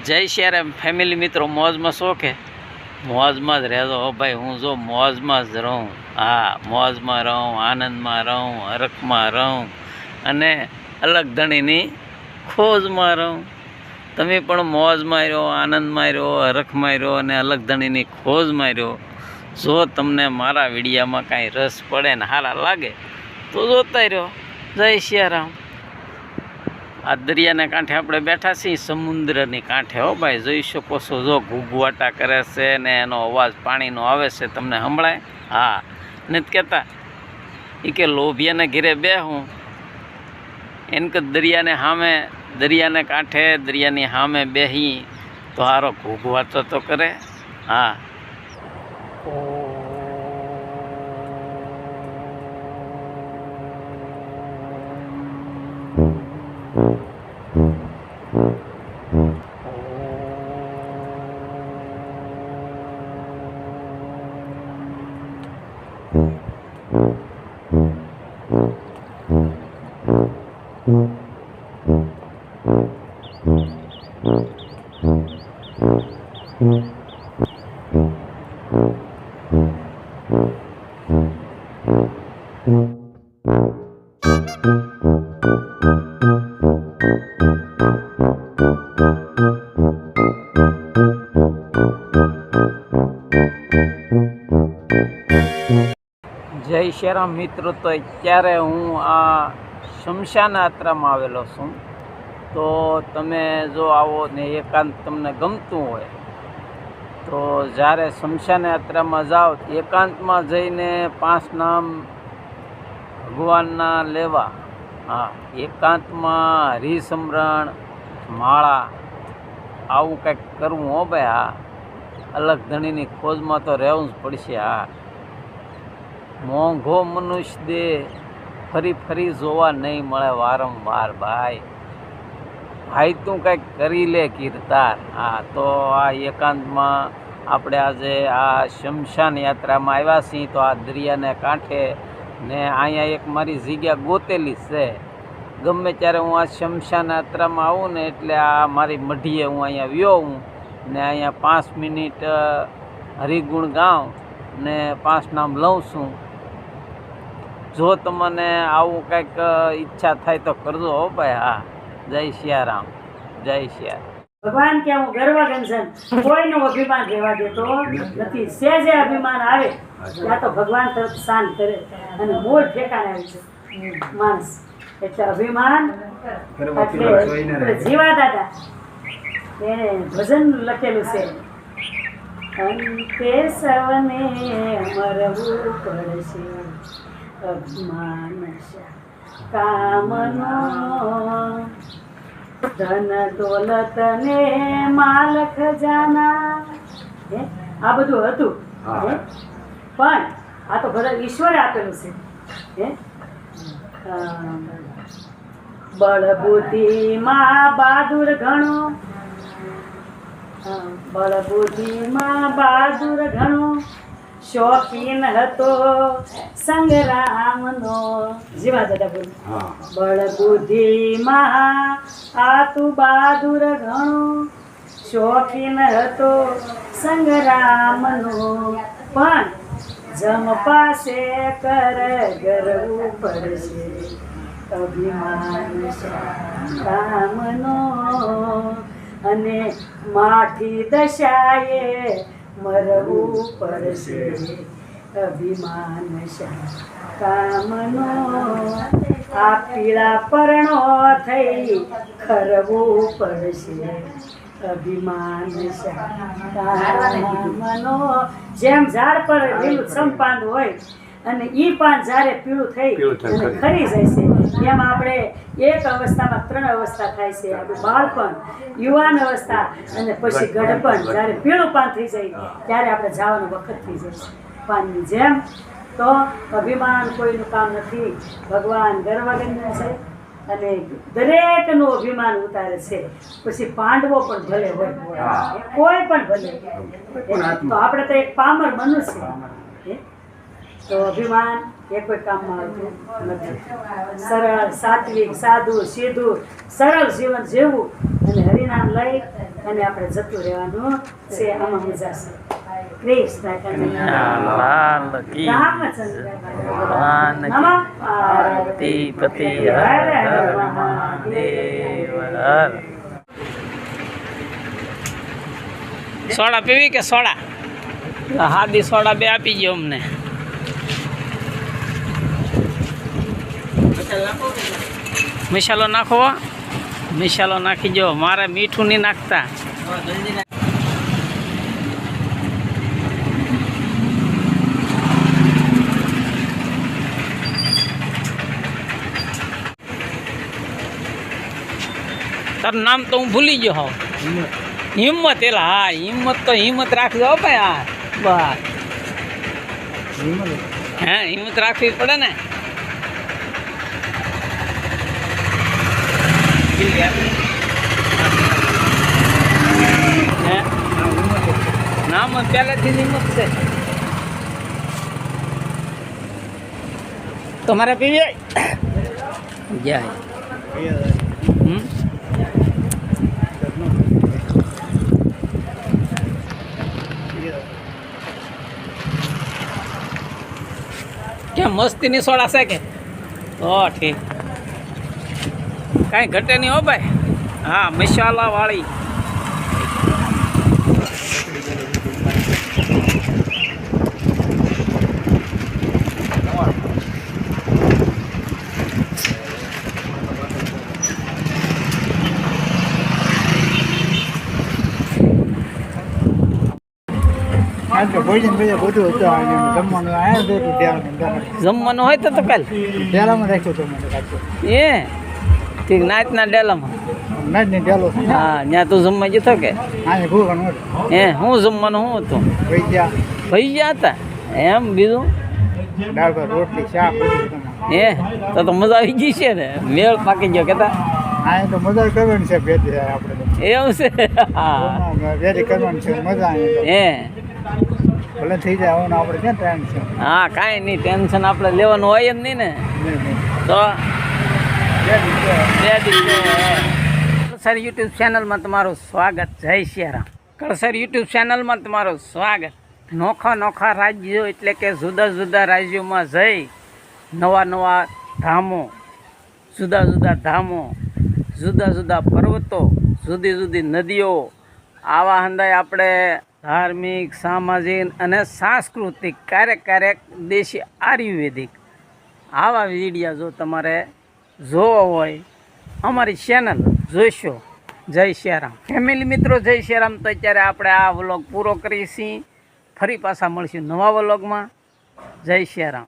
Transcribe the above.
જય શ્યારામ ફેમિલી મિત્રો, મોજમાં શો કે મોજમાં જ રહેજો હો ભાઈ. હું જો મોજમાં જ રહું, હા મોજમાં રહું, આનંદમાં રહું, હરખમાં રહું અને અલગ ધણીની ખોજમાં રહું. તમે પણ મોજમાં રહ્યો, આનંદમાં રહ્યો, હરખમાં રહ્યો અને અલગ ધણીની ખોજમાં રહ્યો. જો તમને મારા વિડીયામાં કાંઈ રસ પડે ને સારા લાગે તો જોતા રહ્યો. જય શ્યારામ. આ દરિયાના કાંઠે આપણે બેઠા છીએ, સમુદ્રની કાંઠે હો ભાઈ. જોઈ શકો છો, જો ઘૂઘવાટા કરે છે ને એનો અવાજ પાણીનો આવે છે, તમને સંભળાય? હા, નથી કહેતા એ કે લોભિયાને ઘેરે બેહું એને કે દરિયાને કાંઠે દરિયાની સામે બેહી તો હારો ઘૂઘવાટો તો કરે. હા, જય શ્યારામ મિત્રો. તો અત્યારે હું આ શમશાન યાત્રામાં આવેલો છું. તો તમે જો આવો ને એકાંત તમને ગમતું હોય તો જ્યારે શમશાન યાત્રામાં જાઓ એકાંતમાં જઈને 5 નામ ભગવાનના લેવા. હા, એકાંતમાં હરિસમરણ, માળા, આવું કંઈક કરવું હો ભાઈ. હા, અલગ ધણીની ખોજમાં તો રહેવું જ પડશે. હા, મોંઘો મનુષ્ય દેહ ફરી ફરી જોવા નહીં મળે વારંવાર ભાઈ. ભાઈ તું કંઈક કરી લે કીર્તાર. હા, તો આ એકાંતમાં આપણે આજે આ શમશાન યાત્રામાં આવ્યા છીએ. તો આ દરિયાને કાંઠે ને અહીંયા એક મારી જગ્યા ગોતેલી છે. ગમે ત્યારે હું આ શમશાન યાત્રામાં આવું ને એટલે આ મારી મઢીએ હું અહીંયા વ્યો હું ને અહીંયા 5 મિનિટ હરિગુણ ગાઉં ને 5 નામ લઉં છું. જો તમને આવું કંઈક ઈચ્છા થાય તો કરજો હો ભાઈ. હા, જય સિયારામ, જય સિયારામ. ભગવાન કે હું ગર્વગંજન, કોઈનું અભિમાન રહેવા દેતો નથી. સેજે અભિમાન આવે ત્યાં તો ભગવાન તરફ શાંત કરે અને મૂળ ઠેકાણે આવી છે માણસ. એટલે અભિમાન એટલે જીવા દાદા એને ભજન લખેલું છે, અંતે સવને મરવું પડશે, અભિમાન કામનો ધન દોલત ને માલ ખજાના. આ બધું હતું પણ આ તો બધા ઈશ્વરે આપેલું છે. બળ બુદ્ધિ માં બહાદુર ઘણો, બળ બુદ્ધિ માં બહાદુર ઘણો, શોખીન હતો સંગ્રામનો. જીવા દાદા બોલ. બળ બુદ્ધિ માં આ તું બહાદુર ઘણો, શોખીન હતો સંગ્રામનો, પણ જમ પાસે કર ગરવું પડશે, અભિમાન કામનો, અને માઠી દશાએ મરવું પડશે, અભિમાન કામનો. આ પીળા પરણો થઈ ખરવું પડશે, અભિમાન કામનો. જેમ ઝાડ પર લીલું સંપાન હોય અને ઈ પાન જ્યારે પીળું થઈ અને ખરી જાય છે, એમ આપણે એક અવસ્થામાં 3 અવસ્થા થાય છે. આપણું બાળપણ, યુવાન અવસ્થા અને પછી ગઢપણ. જ્યારે પીળું પાન થઈ જાય ત્યારે આપણે જવાનો વખત થઈ જાય છે પાનની જેમ. તો અભિમાન કોઈનું કામ નથી. ભગવાન ગર્વગંજન છે અને દરેકનું અભિમાન ઉતારે છે. પછી પાંડવો પણ ભલે હોય, કોઈ પણ ભલે. તો આપણે તો એક પામર મનુષ્ય તો અભિમાન એ કોઈ કામમાં આવતું નથી. સરળ, સાત્વિક, સાદું, સીધું, સરળ જીવન જીવવું અને હરિનામ લઈ અને આપણે જતું રહેવાનું છે. આમાં મજા છે. કૃષ્ણ કનૈયા લાલ કી રામચંદ્ર ભગવાન કી નમઃ પાર્વતી પતિ હર હર મહાદેવ હર. સોડા પીવી કે સોડા? હાદી સોડા બે આપી ગયો અમને. મસાલો નાખો, મસાલો નાખી જો. મારે મીઠું નહીં નાખતા. તારું નામ તો હું ભૂલી ગયો હોઉં. હિંમત. એલા હા, હિંમત તો હિંમત રાખજો હો ભાઈ. હા બસ, હે હિંમત રાખવી પડે ને. હે નામ પહેલેથી હિંમત છે. તમારે પીવી જાય. કેમ મસ્તીની સોડા છે કે? ઓ ઠીક, કાંઈ ઘટે નહીં હો ભાઈ. હા મસાલા વાળી. જમવાનું હોય તો કાલ એ ઠીક નાચના ડેલામાં. હા ત્યાં તું જમવા જતો કે? હે હું જમવાનું શું હતું? ભાઈ ગયા હતા એમ? બીજું હે તો મજા આવી ગઈ છે ને? મેળ પાકી ગયો કેતા? મજા કરવાની છે એવું છે? હા હે ભલે થઈ જાય હવે આપણે ક્યાં ટેન્શન. હા કાંઈ નહીં, ટેન્શન આપણે લેવાનું હોય જ નહીં ને. તો કળસર યુટ્યુબ ચેનલમાં તમારું સ્વાગત. જય સિયારામ. કળસર યુટ્યુબ ચેનલમાં તમારું સ્વાગત. નોખા નોખા રાજ્યો એટલે કે જુદા જુદા રાજ્યોમાં જઈ નવા નવા ધામો, જુદા જુદા ધામો, જુદા જુદા પર્વતો, જુદી જુદી નદીઓ, આવા હંદાય આપણે ધાર્મિક, સામાજિક અને સાંસ્કૃતિક, ક્યારેક ક્યારેક દેશી આયુર્વેદિક આવા વિડીયા જો તમારે જોવો હોય અમારી ચેનલ જોઈશો. જય સિયારામ. ફેમિલી મિત્રો જય સિયારામ. તો અત્યારે આપણે આ વ્લોગ પૂરો કરીશું. ફરી પાછા મળશું નવા વ્લોગમાં. જય સિયારામ.